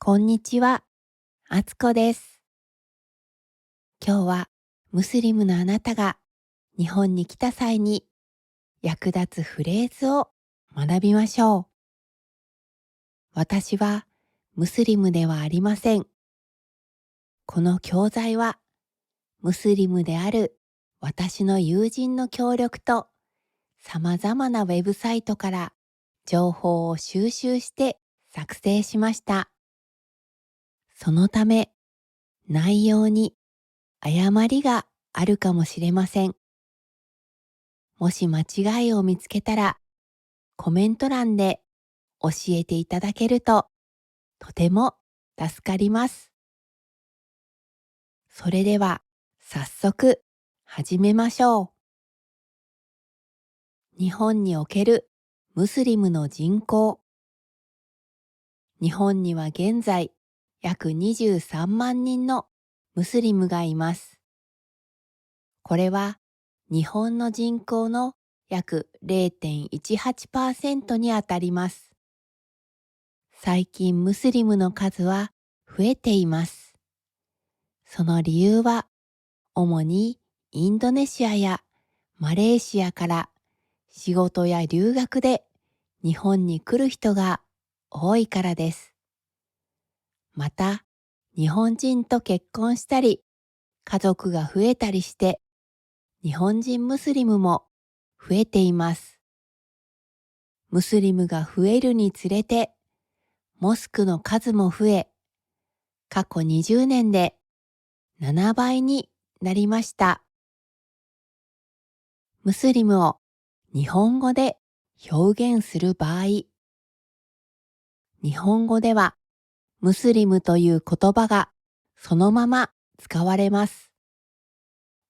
こんにちは、あつこです。今日はムスリムのあなたが日本に来た際に役立つフレーズを学びましょう。私はムスリムではありません。この教材はムスリムである私の友人の協力と様々なウェブサイトから情報を収集して作成しました。そのため内容に誤りがあるかもしれません。もし間違いを見つけたらコメント欄で教えていただけるととても助かります。それでは早速始めましょう。日本におけるムスリムの人口。日本には現在約23万人のムスリムがいます。これは日本の人口の約 0.18% にあたります。最近ムスリムの数は増えています。その理由は主にインドネシアやマレーシアから仕事や留学で日本に来る人が多いからです。また、日本人と結婚したり、家族が増えたりして、日本人ムスリムも増えています。ムスリムが増えるにつれて、モスクの数も増え、過去20年で7倍になりました。ムスリムを日本語で表現する場合、日本語ではムスリムという言葉がそのまま使われます。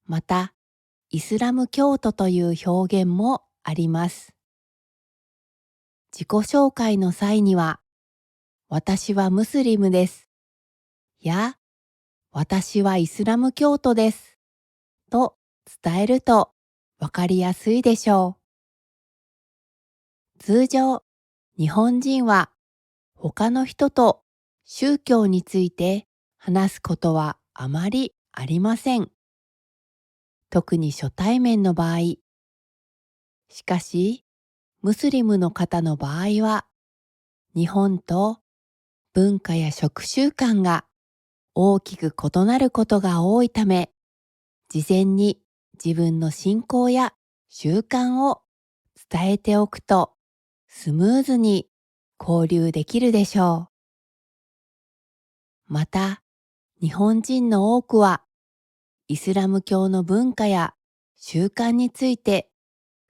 また、イスラム教徒という表現もあります。自己紹介の際には、私はムスリムです。や、私はイスラム教徒です。と伝えるとわかりやすいでしょう。通常、日本人は他の人と宗教について話すことはあまりありません。特に初対面の場合。しかし、ムスリムの方の場合は、日本と文化や食習慣が大きく異なることが多いため、事前に自分の信仰や習慣を伝えておくとスムーズに交流できるでしょう。また、日本人の多くはイスラム教の文化や習慣について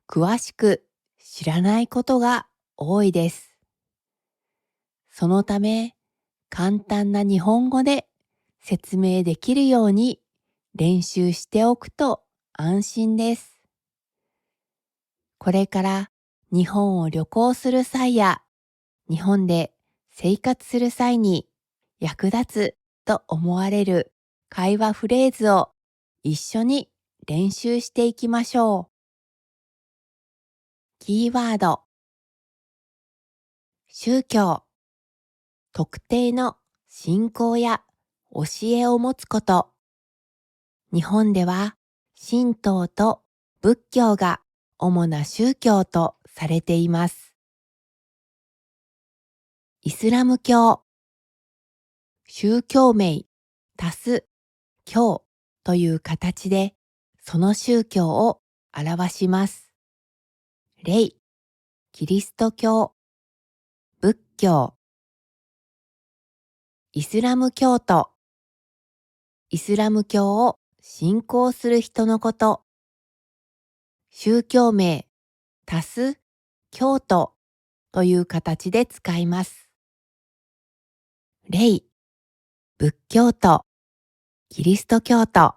詳しく知らないことが多いです。そのため、簡単な日本語で説明できるように練習しておくと安心です。これから日本を旅行する際や日本で生活する際に役立つと思われる会話フレーズを一緒に練習していきましょう。キーワード、宗教、特定の信仰や教えを持つこと。日本では神道と仏教が主な宗教とされています。イスラム教、宗教名足す教という形でその宗教を表します。例、キリスト教、仏教、イスラム教徒、イスラム教を信仰する人のこと、宗教名足す教徒という形で使います。例、仏教徒、キリスト教徒、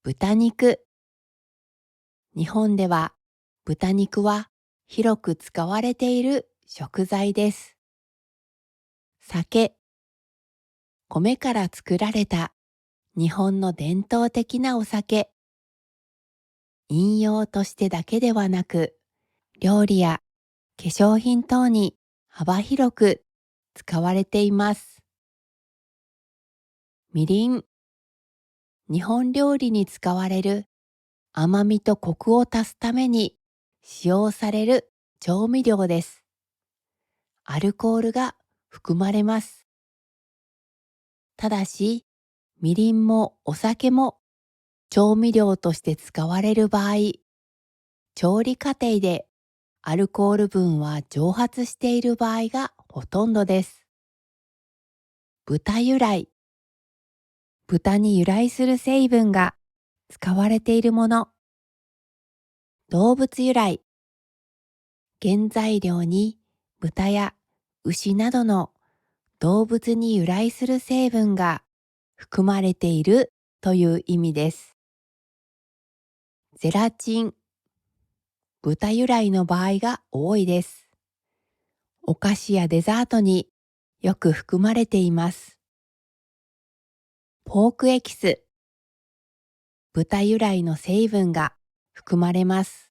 豚肉。日本では豚肉は広く使われている食材です。酒、米から作られた日本の伝統的なお酒。飲用としてだけではなく、料理や化粧品等に幅広く使われています。みりん。日本料理に使われる甘みとコクを足すために使用される調味料です。アルコールが含まれます。ただし、みりんもお酒も調味料として使われる場合、調理過程でアルコール分は蒸発している場合がほとんどです。豚由来。豚に由来する成分が使われているもの。動物由来。原材料に豚や牛などの動物に由来する成分が含まれているという意味です。ゼラチン。豚由来の場合が多いです。お菓子やデザートによく含まれています。ポークエキス。豚由来の成分が含まれます。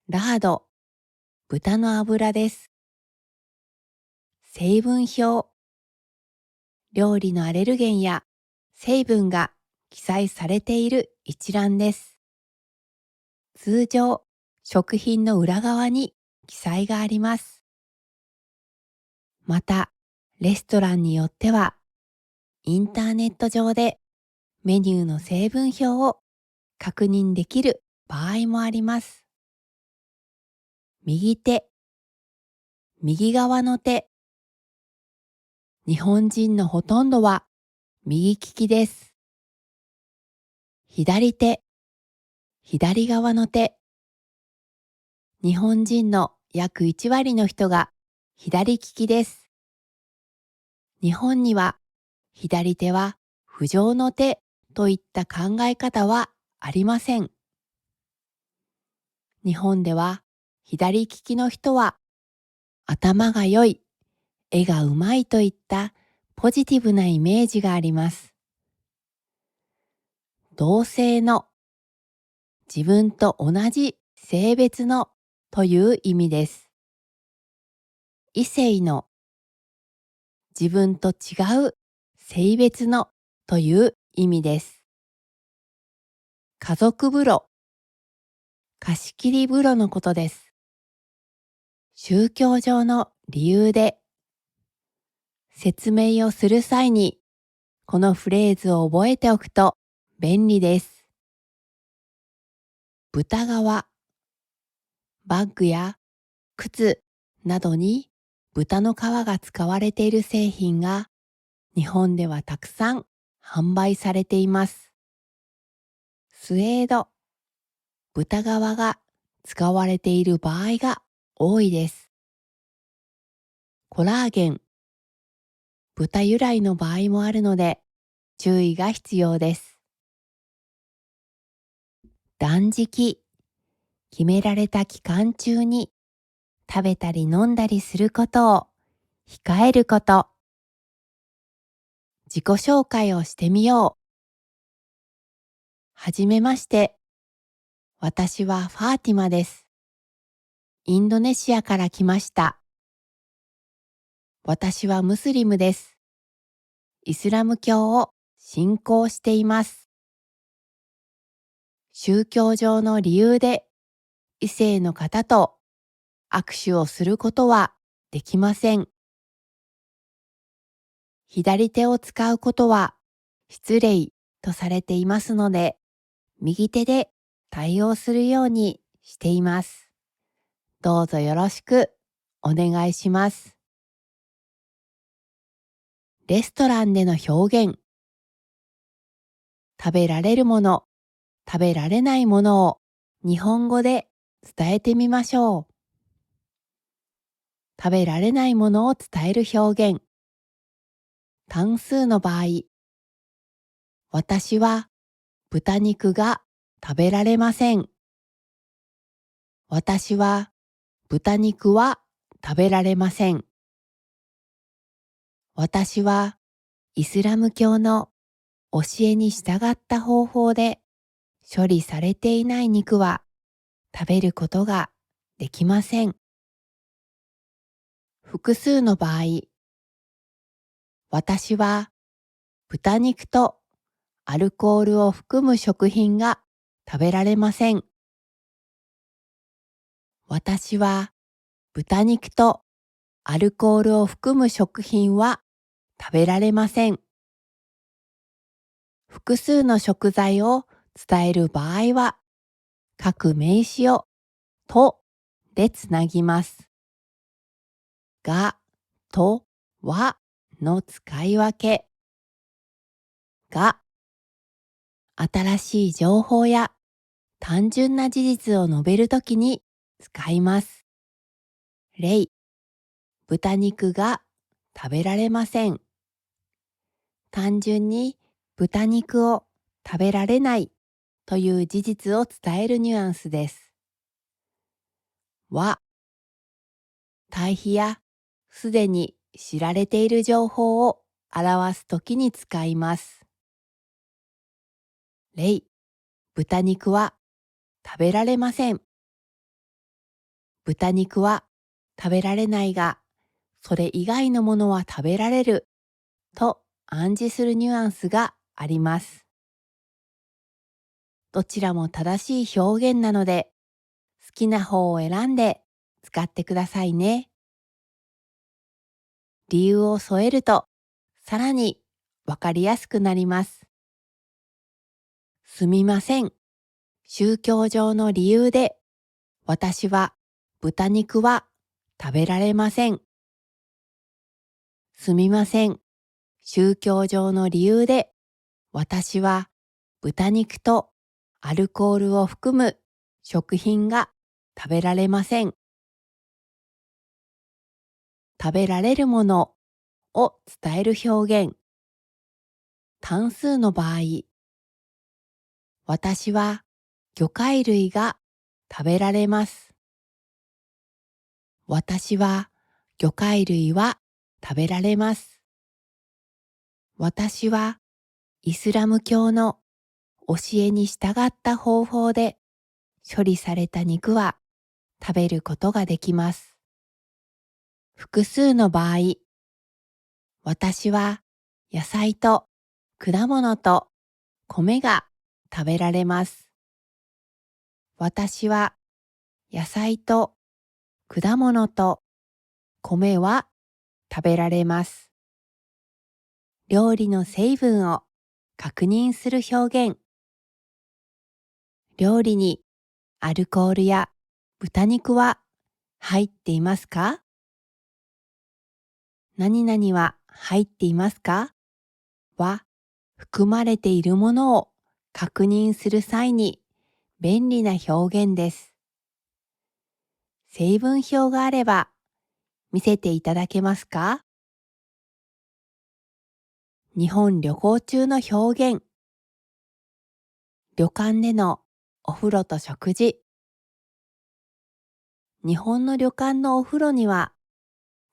ラード。豚の脂です。成分表。料理のアレルゲンや成分が記載されている一覧です。通常、食品の裏側に記載があります。また、レストランによっては、インターネット上でメニューの成分表を確認できる場合もあります。右手。右側の手。日本人のほとんどは右利きです。左手。左側の手。日本人の約1割の人が左利きです。日本には左手は不浄の手といった考え方はありません。日本では左利きの人は頭が良い、絵がうまいといったポジティブなイメージがあります。同性の、自分と同じ性別のという意味です。異性の、自分と違う性別のという意味です。家族風呂、貸し切り風呂のことです。宗教上の理由で説明をする際にこのフレーズを覚えておくと便利です。豚革、バッグや靴などに豚の皮が使われている製品が日本ではたくさん販売されています。スエード、豚革が使われている場合が多いです。コラーゲン、豚由来の場合もあるので注意が必要です。断食、決められた期間中に食べたり飲んだりすることを控えること。自己紹介をしてみよう。はじめまして。私はファーティマです。インドネシアから来ました。私はムスリムです。イスラム教を信仰しています。宗教上の理由で異性の方と握手をすることはできません。左手を使うことは失礼とされていますので、右手で対応するようにしています。どうぞよろしくお願いします。レストランでの表現。食べられるもの、食べられないものを日本語で伝えてみましょう。食べられないものを伝える表現。単数の場合、私は豚肉が食べられません。私は豚肉は食べられません。私はイスラム教の教えに従った方法で処理されていない肉は食べることができません。複数の場合、私は豚肉とアルコールを含む食品が食べられません。私は豚肉とアルコールを含む食品は食べられません。複数の食材を伝える場合は、各名詞をとでつなぎます。が、と、はの使い分け。が、新しい情報や単純な事実を述べるときに使います。例、豚肉が食べられません。単純に豚肉を食べられないという事実を伝えるニュアンスです。は、対比やすでに知られている情報を表すときに使います。例、豚肉は食べられません。豚肉は食べられないが、それ以外のものは食べられると暗示するニュアンスがあります。どちらも正しい表現なので、好きな方を選んで使ってくださいね。理由を添えると、さらにわかりやすくなります。すみません。宗教上の理由で、私は豚肉は食べられません。すみません。宗教上の理由で、私は豚肉とアルコールを含む食品が食べられません。食べられるものを伝える表現。単数の場合、私は魚介類が食べられます。私は魚介類は食べられます。私はイスラム教の教えに従った方法で処理された肉は食べることができます。複数の場合、私は野菜と果物と米が食べられます。私は野菜と果物と米は食べられます。料理の成分を確認する表現。料理にアルコールや豚肉は入っていますか？何々は入っていますか？は含まれているものを確認する際に便利な表現です。成分表があれば見せていただけますか？日本旅行中の表現。旅館でのお風呂と食事。日本の旅館のお風呂には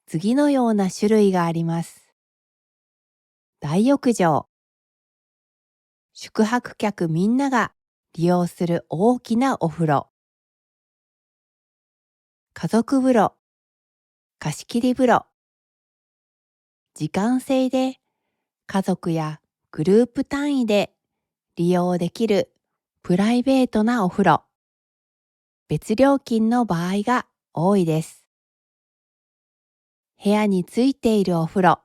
次のような種類があります。大浴場。宿泊客みんなが利用する大きなお風呂。家族風呂。貸し切り風呂。時間制で家族やグループ単位で利用できるプライベートなお風呂。別料金の場合が多いです。部屋についているお風呂。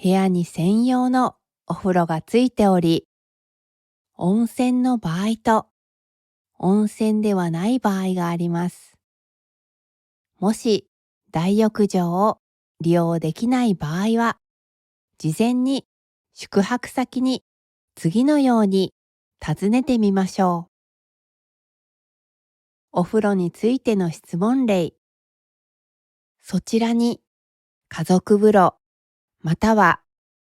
部屋に専用のお風呂がついており、温泉の場合と温泉ではない場合があります。もし大浴場を利用できない場合は、事前に宿泊先に次のように尋ねてみましょう。お風呂についての質問例。そちらに家族風呂または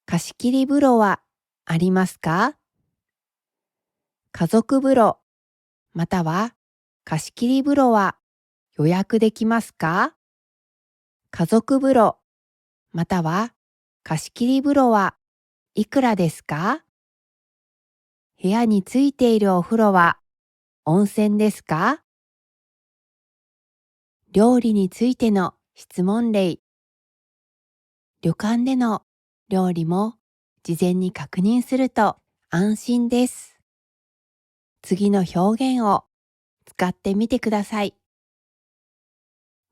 貸し切り風呂はありますか？家族風呂または貸し切り風呂は予約できますか？家族風呂または貸し切り風呂はいくらですか？部屋についているお風呂は温泉ですか？料理についての質問例。旅館での料理も事前に確認すると安心です。次の表現を使ってみてください。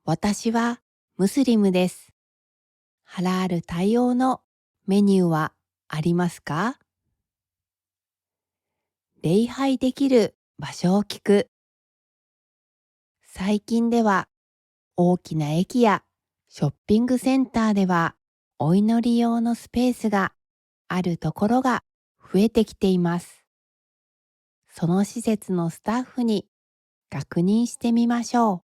私はムスリムです。ハラール対応のメニューはありますか？礼拝できる場所を聞く。最近では大きな駅やショッピングセンターではお祈り用のスペースがあるところが増えてきています。その施設のスタッフに確認してみましょ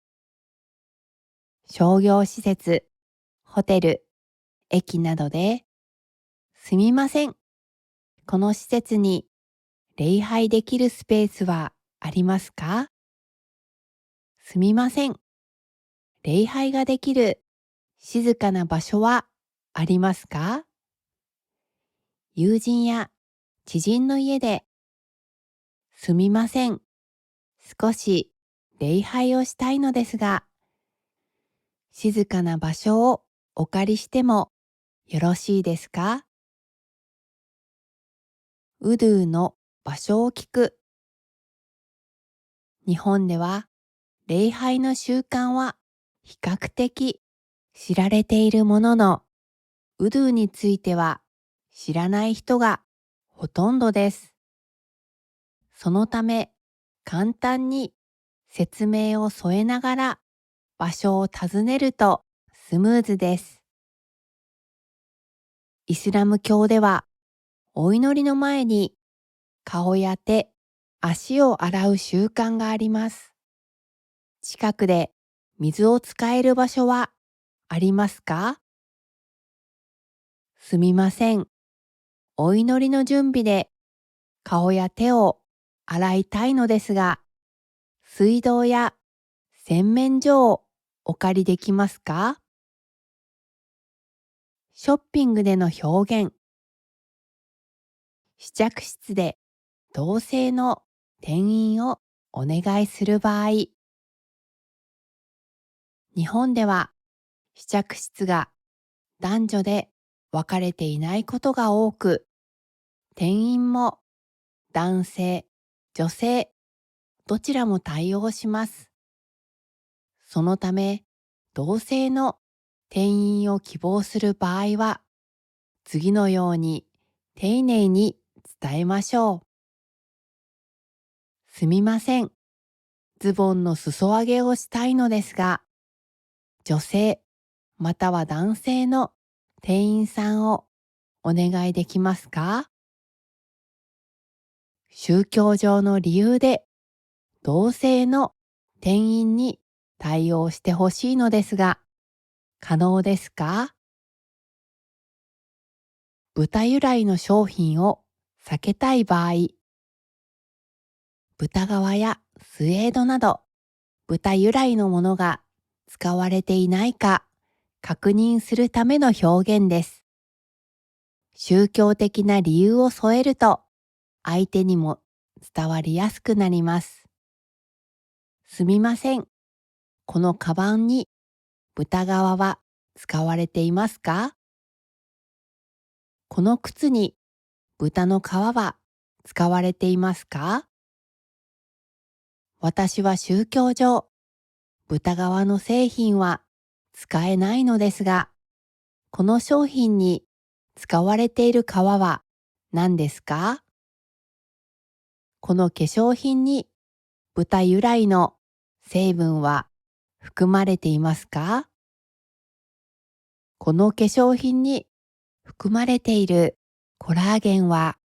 う。商業施設、ホテル、駅などですみません。この施設に礼拝できるスペースはありますか？すみません。礼拝ができる静かな場所はありますか？友人や知人の家ですみません。少し礼拝をしたいのですが、静かな場所をお借りしてもよろしいですか？ウドゥーの場所を聞く。日本では礼拝の習慣は比較的知られているものの、ウドゥーについては知らない人がほとんどです。そのため簡単に説明を添えながら場所を尋ねるとスムーズです。イスラム教ではお祈りの前に顔や手、足を洗う習慣があります。近くで水を使える場所はありますか？すみません。お祈りの準備で顔や手を洗いたいのですが、水道や洗面所をお借りできますか？ショッピングでの表現。試着室で同性の店員をお願いする場合、日本では試着室が男女で分かれていないことが多く、店員も男性、女性、どちらも対応します。そのため、同性の店員を希望する場合は、次のように丁寧に伝えましょう。すみません。ズボンの裾上げをしたいのですが、女性または男性の店員さんをお願いできますか？宗教上の理由で同性の店員に対応してほしいのですが、可能ですか？豚由来の商品を避けたい場合、豚革やスエードなど豚由来のものが使われていないか確認するための表現です。宗教的な理由を添えると相手にも伝わりやすくなります。すみません。このカバンに豚革は使われていますか？この靴に豚の皮は使われていますか？私は宗教上、豚革の製品は使えないのですが、この商品に使われている皮は何ですか？この化粧品に豚由来の成分は含まれていますか？この化粧品に含まれているコラーゲンは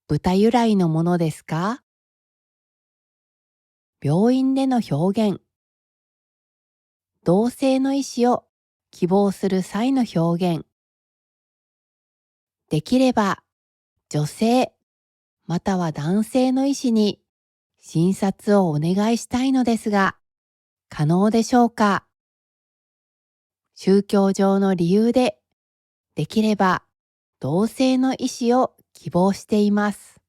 豚由来のものですか？病院での表現。同性の医師を希望する際の表現。できれば女性または男性の医師に診察をお願いしたいのですが、可能でしょうか？宗教上の理由で、できれば同性の医師を希望しています。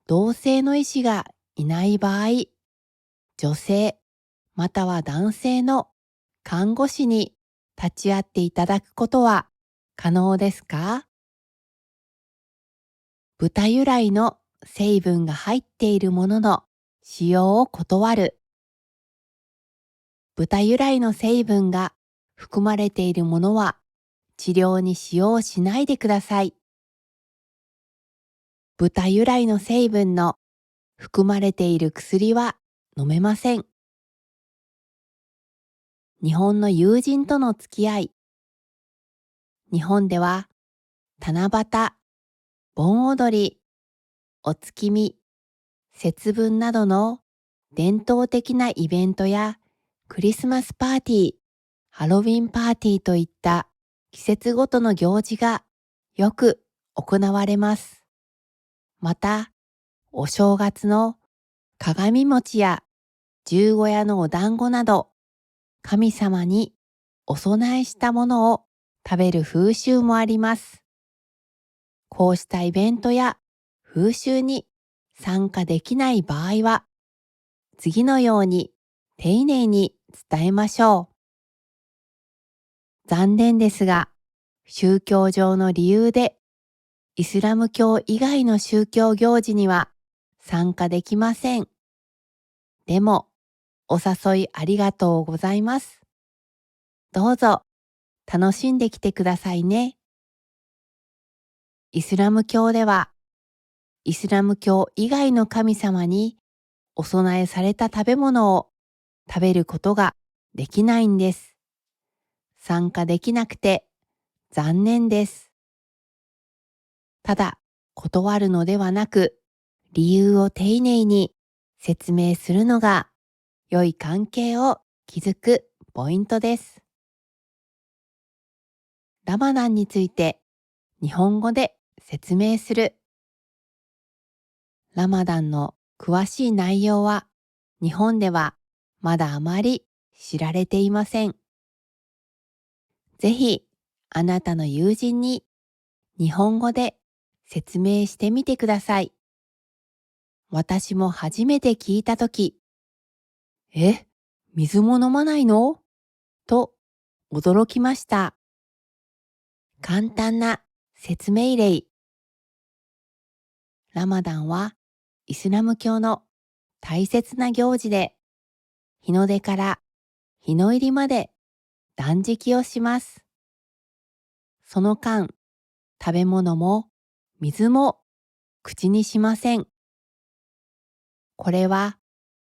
同性の医師がいない場合、女性または男性の看護師に立ち会っていただくことは可能ですか？豚由来の成分が入っているものの使用を断る。豚由来の成分が含まれているものは治療に使用しないでください。豚由来の成分の含まれている薬は飲めません。日本の友人との付き合い。日本では七夕、盆踊り、お月見、節分などの伝統的なイベントやクリスマスパーティー、ハロウィンパーティーといった季節ごとの行事がよく行われます。また、お正月の鏡餅や十五夜のお団子など、神様にお供えしたものを食べる風習もあります。こうしたイベントや風習に参加できない場合は、次のように丁寧に伝えましょう。残念ですが、宗教上の理由でイスラム教以外の宗教行事には参加できません。でも、お誘いありがとうございます。どうぞ楽しんできてくださいね。イスラム教では、イスラム教以外の神様にお供えされた食べ物を食べることができないんです。参加できなくて残念です。ただ、断るのではなく、理由を丁寧に説明するのが良い関係を築くポイントです。ラマダンについて日本語で説明する。ラマダンの詳しい内容は日本ではまだあまり知られていません。ぜひあなたの友人に日本語で説明してみてください。私も初めて聞いたとき、水も飲まないの？と驚きました。簡単な説明例。ラマダンはイスラム教の大切な行事で、日の出から日の入りまで断食をします。その間、食べ物も水も口にしません。これは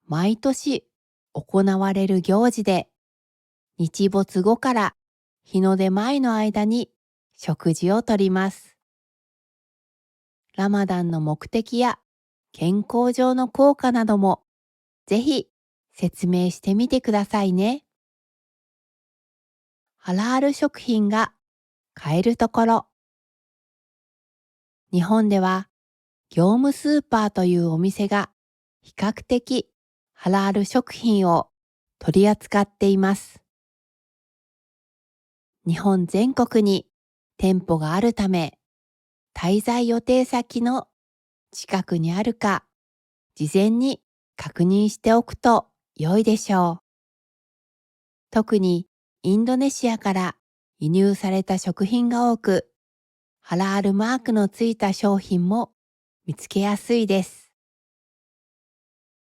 毎年行われる行事で、日没後から日の出前の間に食事をとります。ラマダンの目的や健康上の効果などもぜひ説明してみてくださいね。ハラール食品が買えるところ。日本では業務スーパーというお店が比較的ハラール食品を取り扱っています。日本全国に店舗があるため、滞在予定先の近くにあるか、事前に確認しておくと良いでしょう。特にインドネシアから輸入された食品が多く、ハラールマークのついた商品も見つけやすいです。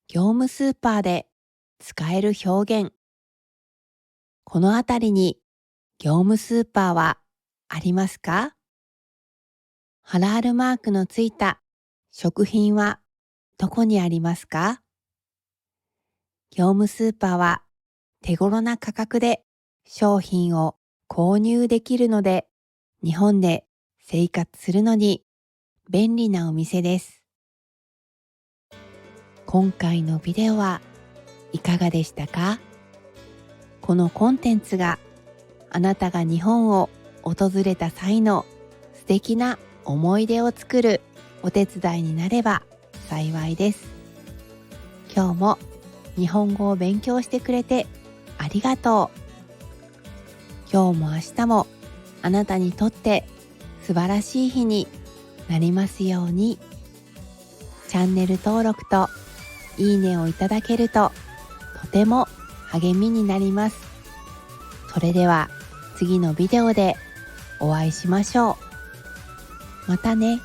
業務スーパーで使える表現。このあたりに業務スーパーはありますか？ハラールマークのついた食品はどこにありますか？業務スーパーは手頃な価格で商品を購入できるので、日本で生活するのに便利なお店です。今回のビデオはいかがでしたか？このコンテンツがあなたが日本を訪れた際の素敵な思い出を作るお手伝いになれば幸いです。今日も日本語を勉強してくれてありがとう。今日も明日もあなたにとって素晴らしい日になりますように。チャンネル登録といいねをいただけるととても励みになります。それでは次のビデオでお会いしましょう。またね。